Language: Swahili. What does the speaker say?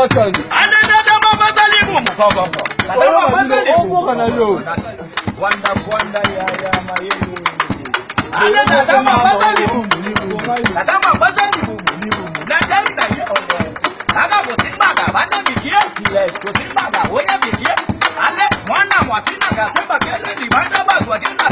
Wachani. Anenda mabazali mumu. Kadama bazali. Ogo kana yo. Wanda ya mayeni. Anenda mabazali mumu. Kadama bazali mumu. Na jai na yo. Kaga bosimbaga bana bikie. Bosimbaga oya bikie. Ale mwana mwasina gasema kele ni banda bazwa kina.